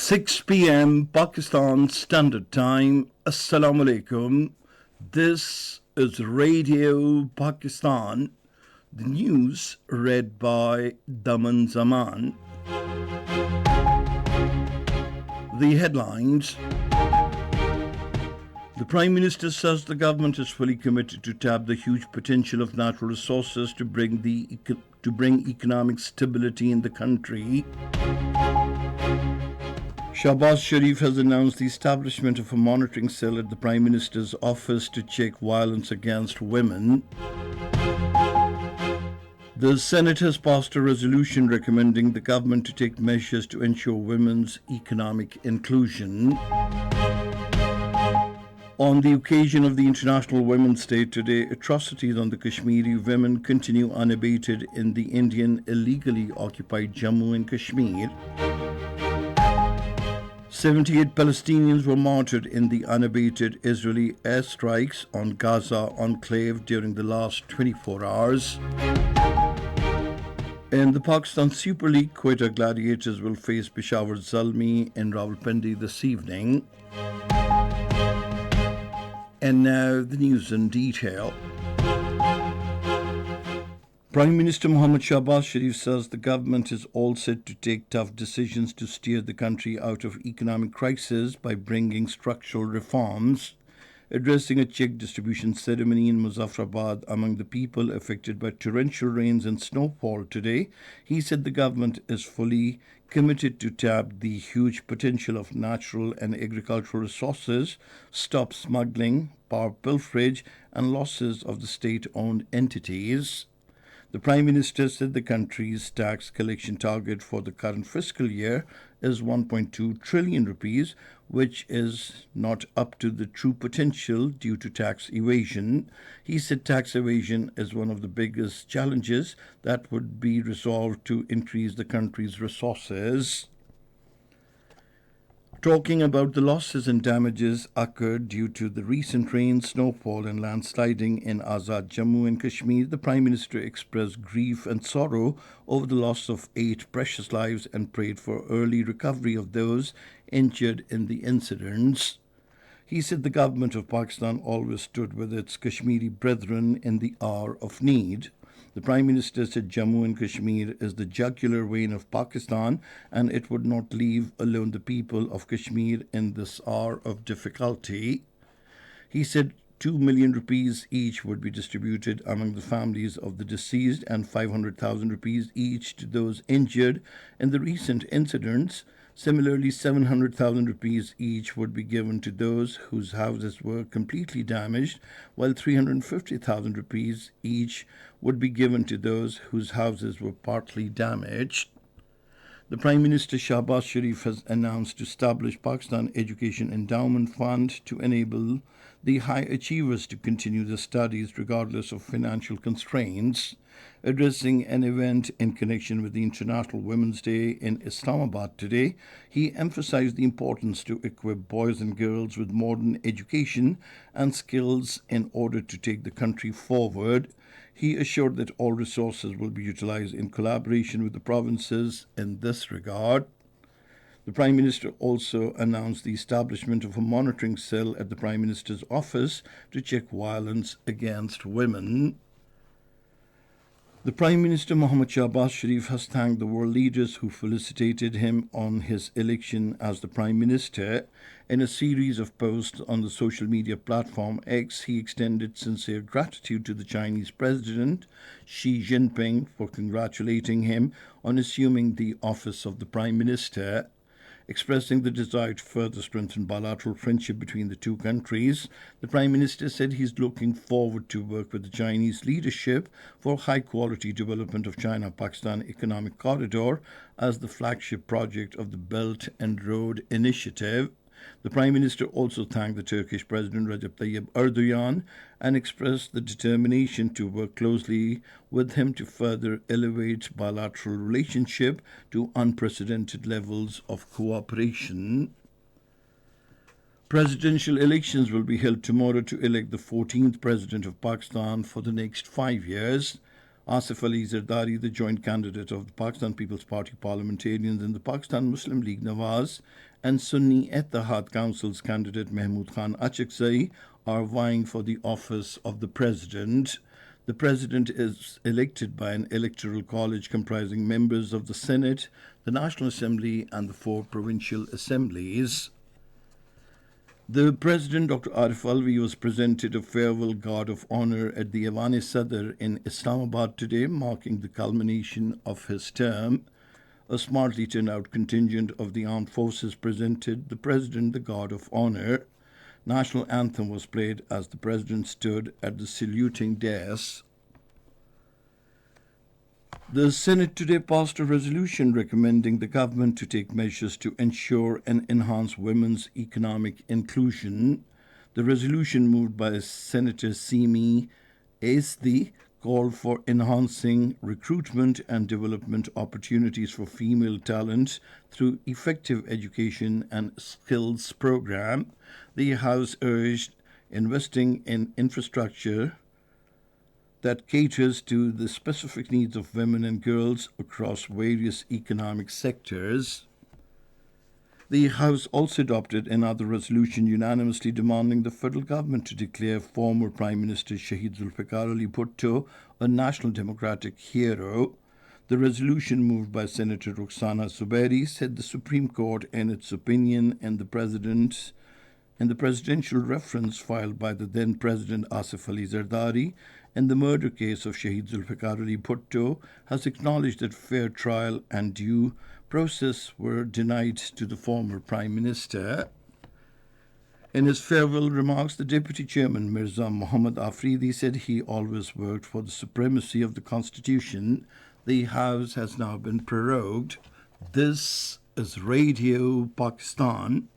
6 p.m. Pakistan Standard Time. Assalamu alaikum. This is Radio Pakistan. The news read by Daman Zaman. The headlines. The Prime Minister says the government is fully committed to tap the huge potential of natural resources to bring economic stability in the country. Shahbaz Sharif has announced the establishment of a monitoring cell at the Prime Minister's office to check violence against women. The Senate has passed a resolution recommending the government to take measures to ensure women's economic inclusion. On the occasion of the International Women's Day today, atrocities on the Kashmiri women continue unabated in the Indian illegally occupied Jammu and Kashmir. 78 Palestinians were martyred in the unabated Israeli airstrikes on Gaza enclave during the last 24 hours. In the Pakistan Super League, Quetta Gladiators will face Peshawar Zalmi in Rawalpindi this evening. And now the news in detail. Prime Minister Mohammad Shahbaz Sharif says the government is all set to take tough decisions to steer the country out of economic crisis by bringing structural reforms. Addressing a cheque distribution ceremony in Muzaffarabad among the people affected by torrential rains and snowfall today, he said the government is fully committed to tap the huge potential of natural and agricultural resources, stop smuggling, power pilferage, and losses of the state-owned entities. The Prime Minister said the country's tax collection target for the current fiscal year is 1.2 trillion rupees, which is not up to the true potential due to tax evasion. He said tax evasion is one of the biggest challenges that would be resolved to increase the country's resources. Talking about the losses and damages occurred due to the recent rain, snowfall and landsliding in Azad Jammu and Kashmir, the Prime Minister expressed grief and sorrow over the loss of 8 precious lives and prayed for early recovery of those injured in the incidents. He said the government of Pakistan always stood with its Kashmiri brethren in the hour of need. The Prime Minister said Jammu and Kashmir is the jugular vein of Pakistan and it would not leave alone the people of Kashmir in this hour of difficulty. He said 2 million rupees each would be distributed among the families of the deceased and 500,000 rupees each to those injured in the recent incidents. Similarly, 700,000 rupees each would be given to those whose houses were completely damaged, while 350,000 rupees each would be given to those whose houses were partly damaged. The Prime Minister Shahbaz Sharif has announced to establish Pakistan Education Endowment Fund to enable the high achievers to continue their studies regardless of financial constraints. Addressing an event in connection with the International Women's Day in Islamabad today, he emphasized the importance to equip boys and girls with modern education and skills in order to take the country forward. He assured that all resources will be utilized in collaboration with the provinces in this regard. The Prime Minister also announced the establishment of a monitoring cell at the Prime Minister's office to check violence against women. The Prime Minister Mohammad Shahbaz Sharif has thanked the world leaders who felicitated him on his election as the Prime Minister. In a series of posts on the social media platform X, he extended sincere gratitude to the Chinese President Xi Jinping for congratulating him on assuming the office of the Prime Minister. Expressing the desire to further strengthen bilateral friendship between the two countries, the Prime Minister said he's looking forward to work with the Chinese leadership for high-quality development of China-Pakistan Economic Corridor as the flagship project of the Belt and Road Initiative. The Prime Minister also thanked the Turkish President Recep Tayyip Erdogan and expressed the determination to work closely with him to further elevate bilateral relationship to unprecedented levels of cooperation. Presidential elections will be held tomorrow to elect the 14th President of Pakistan for the next 5 years. Asif Ali Zardari, the joint candidate of the Pakistan People's Party parliamentarians and the Pakistan Muslim League Nawaz, and Sunni Ettehad Council's candidate Mahmood Khan Achakzai are vying for the office of the president. The president is elected by an electoral college comprising members of the Senate, the National Assembly, and the 4 provincial assemblies. The President, Dr. Arif Alvi, was presented a farewell guard of honor at the Awan Sadr in Islamabad today, marking the culmination of his term. A smartly turned out contingent of the armed forces presented the President the guard of honor. National anthem was played as the President stood at the saluting dais. The Senate today passed a resolution recommending the government to take measures to ensure and enhance women's economic inclusion. The resolution, moved by Senator Simi Esdi, called for enhancing recruitment and development opportunities for female talent through effective education and skills program. The House urged investing in infrastructure that caters to the specific needs of women and girls across various economic sectors. The House also adopted another resolution unanimously demanding the federal government to declare former Prime Minister Shahid Zulfikar Ali Bhutto a national democratic hero. The resolution, moved by Senator Rukhsana Zubairi, said the Supreme Court, in its opinion, and the presidential reference filed by the then President Asif Ali Zardari in the murder case of Shahid Zulfikar Ali Bhutto, has acknowledged that fair trial and due process were denied to the former Prime Minister. In his farewell remarks, the Deputy Chairman Mirza Muhammad Afridi said he always worked for the supremacy of the Constitution. The House has now been prorogued. This is Radio Pakistan.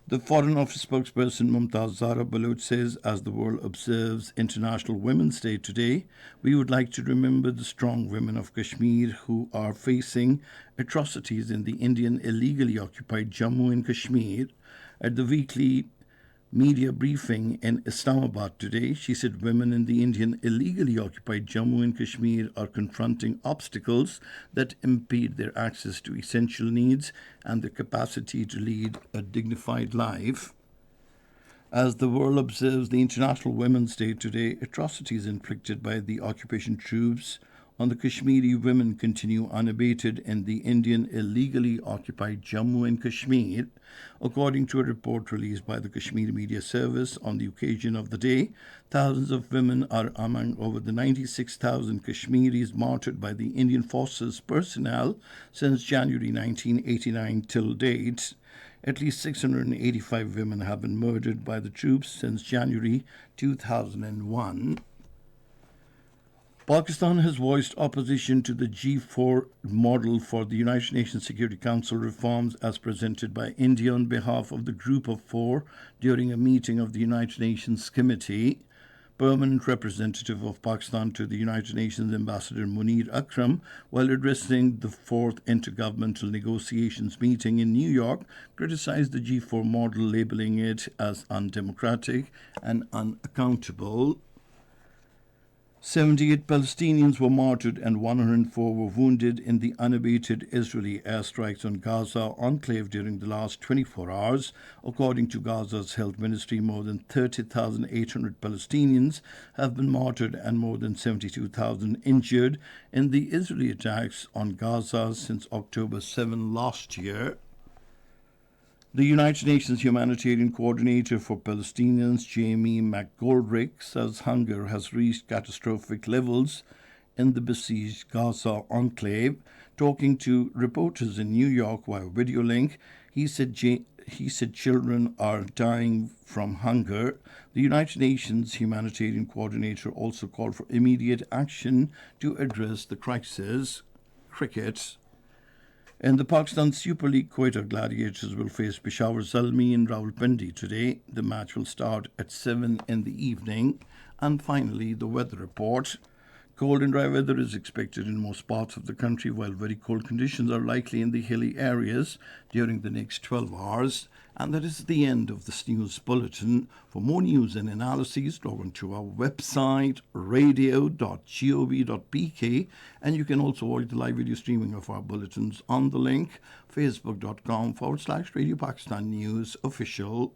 The Foreign Office spokesperson Mumtaz Zara Baloch says, as the world observes International Women's Day today, we would like to remember the strong women of Kashmir who are facing atrocities in the Indian illegally occupied Jammu and Kashmir. At the weekly media briefing in Islamabad today, she said women in the Indian illegally occupied Jammu and Kashmir are confronting obstacles that impede their access to essential needs and their capacity to lead a dignified life. As the world observes the International Women's Day today, atrocities inflicted by the occupation troops on the Kashmiri women continue unabated in the Indian illegally occupied Jammu and Kashmir. According to a report released by the Kashmir Media Service on the occasion of the day, thousands of women are among over the 96,000 Kashmiris martyred by the Indian Forces personnel since January 1989 till date. At least 685 women have been murdered by the troops since January 2001. Pakistan has voiced opposition to the G4 model for the United Nations Security Council reforms as presented by India on behalf of the Group of Four during a meeting of the United Nations Committee. Permanent representative of Pakistan to the United Nations Ambassador Munir Akram, while addressing the fourth intergovernmental negotiations meeting in New York, criticized the G4 model, labeling it as undemocratic and unaccountable. 78 Palestinians were martyred and 104 were wounded in the unabated Israeli airstrikes on Gaza enclave during the last 24 hours. According to Gaza's health ministry, more than 30,800 Palestinians have been martyred and more than 72,000 injured in the Israeli attacks on Gaza since October 7 last year. The United Nations Humanitarian Coordinator for Palestinians, Jamie McGoldrick, says hunger has reached catastrophic levels in the besieged Gaza enclave. Talking to reporters in New York via video link, he said children are dying from hunger. The United Nations Humanitarian Coordinator also called for immediate action to address the crisis. Cricket. In the Pakistan Super League, Quetta Gladiators will face Peshawar Zalmi in Rawalpindi today. The match will start at 7 in the evening. And finally, the weather report. Cold and dry weather is expected in most parts of the country, while very cold conditions are likely in the hilly areas during the next 12 hours. And that is the end of this news bulletin. For more news and analyses, log on to our website, radio.gov.bk, and you can also watch the live video streaming of our bulletins on the link facebook.com/Radio Pakistan News official